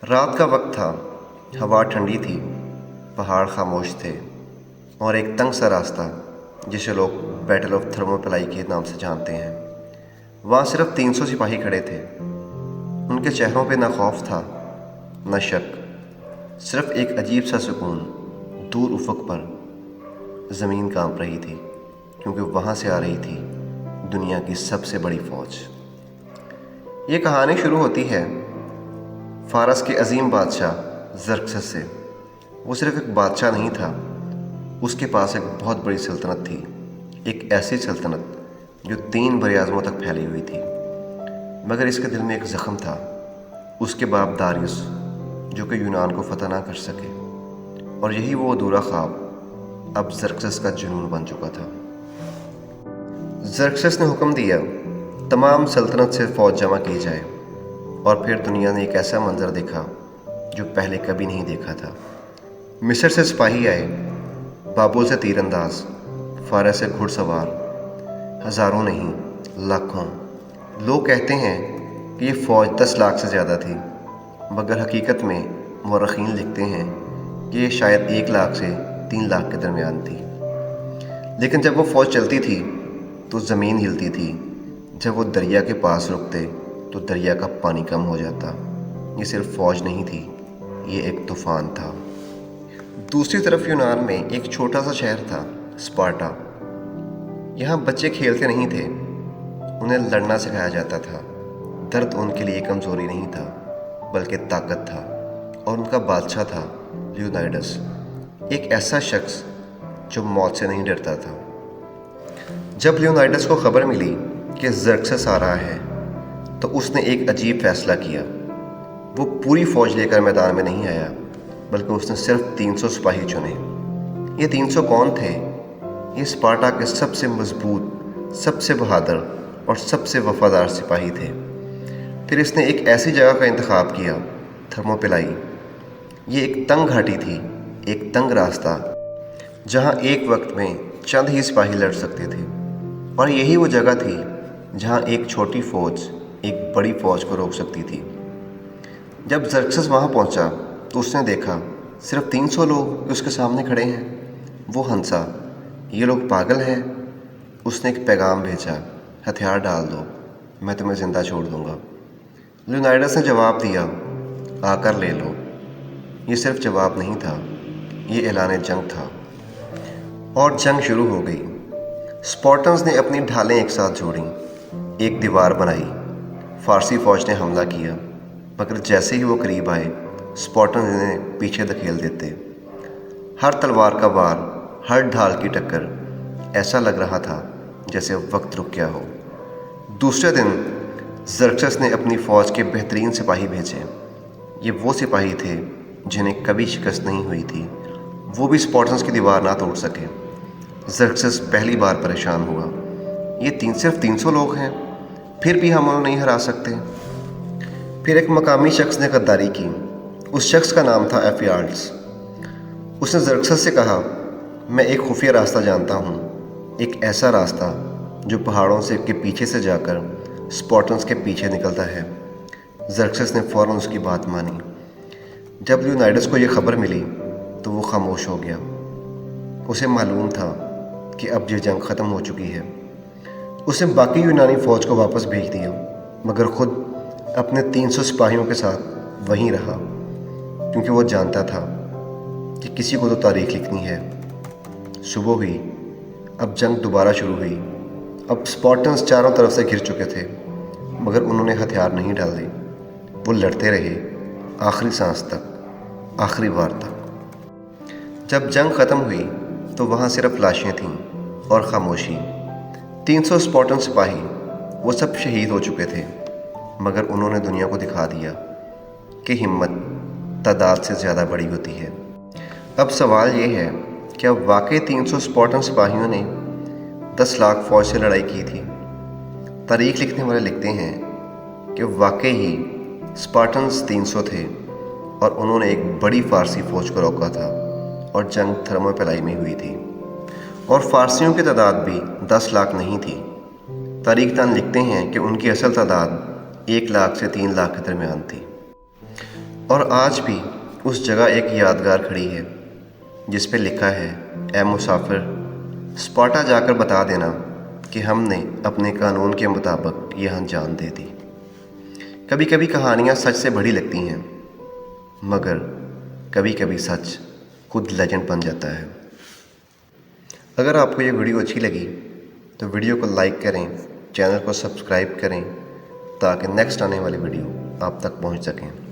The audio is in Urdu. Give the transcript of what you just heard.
رات کا وقت تھا، ہوا ٹھنڈی تھی، پہاڑ خاموش تھے اور ایک تنگ سا راستہ جسے لوگ بیٹل آف تھرموپلائی کے نام سے جانتے ہیں۔ وہاں صرف 300 سپاہی کھڑے تھے۔ ان کے چہروں پہ نہ خوف تھا نہ شک، صرف ایک عجیب سا سکون۔ دور افق پر زمین کانپ رہی تھی کیونکہ وہاں سے آ رہی تھی دنیا کی سب سے بڑی فوج۔ یہ کہانی شروع ہوتی ہے فارس کے عظیم بادشاہ زرکسس سے۔ وہ صرف ایک بادشاہ نہیں تھا، اس کے پاس ایک بہت بڑی سلطنت تھی، ایک ایسی سلطنت جو 3 براعظموں تک پھیلی ہوئی تھی۔ مگر اس کے دل میں ایک زخم تھا، اس کے باپ داریوس جو کہ یونان کو فتح نہ کر سکے، اور یہی وہ ادھورا خواب اب زرکسس کا جنون بن چکا تھا۔ زرکسس نے حکم دیا تمام سلطنت سے فوج جمع کی جائے، اور پھر دنیا نے ایک ایسا منظر دیکھا جو پہلے کبھی نہیں دیکھا تھا۔ مصر سے سپاہی آئے، بابل سے تیر انداز، فارس سے گھڑ سوار، ہزاروں نہیں لاکھوں۔ لوگ کہتے ہیں کہ یہ فوج 10 لاکھ سے زیادہ تھی، مگر حقیقت میں مورخین لکھتے ہیں کہ یہ شاید 1 لاکھ سے 3 لاکھ کے درمیان تھی۔ لیکن جب وہ فوج چلتی تھی تو زمین ہلتی تھی، جب وہ دریا کے پاس رکتے تو دریا کا پانی کم ہو جاتا۔ یہ صرف فوج نہیں تھی، یہ ایک طوفان تھا۔ دوسری طرف یونان میں ایک چھوٹا سا شہر تھا، اسپارٹا۔ یہاں بچے کھیلتے نہیں تھے، انہیں لڑنا سکھایا جاتا تھا۔ درد ان کے لیے کمزوری نہیں تھا بلکہ طاقت تھا، اور ان کا بادشاہ تھا لیونائڈس، ایک ایسا شخص جو موت سے نہیں ڈرتا تھا۔ جب لیونائڈس کو خبر ملی کہ زرکسس آ رہا ہے تو اس نے ایک عجیب فیصلہ کیا۔ وہ پوری فوج لے کر میدان میں نہیں آیا، بلکہ اس نے صرف 300 سپاہی چنے۔ یہ 300 کون تھے؟ یہ اسپارٹا کے سب سے مضبوط، سب سے بہادر اور سب سے وفادار سپاہی تھے۔ پھر اس نے ایک ایسی جگہ کا انتخاب کیا، تھرموپلائی۔ یہ ایک تنگ گھاٹی تھی، ایک تنگ راستہ جہاں ایک وقت میں چند ہی سپاہی لڑ سکتے تھے، اور یہی وہ جگہ تھی جہاں ایک چھوٹی فوج ایک بڑی فوج کو روک سکتی تھی۔ جب زرکسس وہاں پہنچا تو اس نے دیکھا صرف 300 لوگ اس کے سامنے کھڑے ہیں۔ وہ ہنسا، یہ لوگ پاگل ہیں۔ اس نے ایک پیغام بھیجا، ہتھیار ڈال دو، میں تمہیں زندہ چھوڑ دوں گا۔ لیونائڈس نے جواب دیا، آ کر لے لو۔ یہ صرف جواب نہیں تھا، یہ اعلان جنگ تھا، اور جنگ شروع ہو گئی۔ اسپارٹنز نے اپنی ڈھالیں ایک ساتھ جوڑیں، ایک دیوار بنائی۔ فارسی فوج نے حملہ کیا، مگر جیسے ہی وہ قریب آئے اسپارٹنز انہیں پیچھے دھکیل دیتے۔ ہر تلوار کا وار، ہر ڈھال کی ٹکر، ایسا لگ رہا تھا جیسے وقت رک گیا ہو۔ دوسرے دن زرکسس نے اپنی فوج کے بہترین سپاہی بھیجے۔ یہ وہ سپاہی تھے جنہیں کبھی شکست نہیں ہوئی تھی، وہ بھی اسپارٹنز کی دیوار نہ توڑ سکے۔ زرکسس پہلی بار پریشان ہوا، یہ صرف 300 لوگ ہیں، پھر بھی ہم انہیں نہیں ہرا سکتے۔ پھر ایک مقامی شخص نے غداری کی۔ اس شخص کا نام تھا ایفیالٹس۔ اس نے زرکسس سے کہا، میں ایک خفیہ راستہ جانتا ہوں، ایک ایسا راستہ جو پہاڑوں کے پیچھے سے جا کر اسپارٹنز کے پیچھے نکلتا ہے۔ زرکسس نے فوراً اس کی بات مانی۔ جب لیونائڈس کو یہ خبر ملی تو وہ خاموش ہو گیا۔ اسے معلوم تھا کہ اب یہ جنگ ختم ہو چکی ہے۔ اس نے باقی یونانی فوج کو واپس بھیج دیا، مگر خود اپنے 300 سپاہیوں کے ساتھ وہیں رہا، کیونکہ وہ جانتا تھا کہ کسی کو تو تاریخ لکھنی ہے۔ صبح ہوئی، اب جنگ دوبارہ شروع ہوئی۔ اب اسپارٹنز چاروں طرف سے گھر چکے تھے، مگر انہوں نے ہتھیار نہیں ڈالے۔ وہ لڑتے رہے، آخری سانس تک، آخری وار تک۔ جب جنگ ختم ہوئی تو وہاں صرف لاشیں تھیں اور خاموشی۔ 300 اسپارٹن سپاہی، وہ سب شہید ہو چکے تھے، مگر انہوں نے دنیا کو دکھا دیا کہ ہمت تعداد سے زیادہ بڑی ہوتی ہے۔ اب سوال یہ ہے، کیا واقعی 300 اسپارٹن سپاہیوں نے 10 لاکھ فوج سے لڑائی کی تھی؟ تاریخ لکھنے والے لکھتے ہیں کہ واقعی ہی اسپارٹنز 300 تھے، اور انہوں نے ایک بڑی فارسی فوج کو روکا تھا، اور جنگ تھرموپلائی میں ہوئی تھی، اور فارسیوں کی تعداد بھی 10 لاکھ نہیں تھی۔ تاریخ دان لکھتے ہیں کہ ان کی اصل تعداد 1 لاکھ سے 3 لاکھ کے درمیان تھی۔ اور آج بھی اس جگہ ایک یادگار کھڑی ہے جس پہ لکھا ہے، اے مسافر، اسپارٹا جا کر بتا دینا کہ ہم نے اپنے قانون کے مطابق یہاں جان دے دی۔ کبھی کبھی کہانیاں سچ سے بڑی لگتی ہیں، مگر کبھی کبھی سچ خود لیجنڈ بن جاتا ہے۔ اگر آپ کو یہ ویڈیو اچھی لگی تو ویڈیو کو لائک کریں، چینل کو سبسکرائب کریں تاکہ نیکسٹ آنے والی ویڈیو آپ تک پہنچ سکیں۔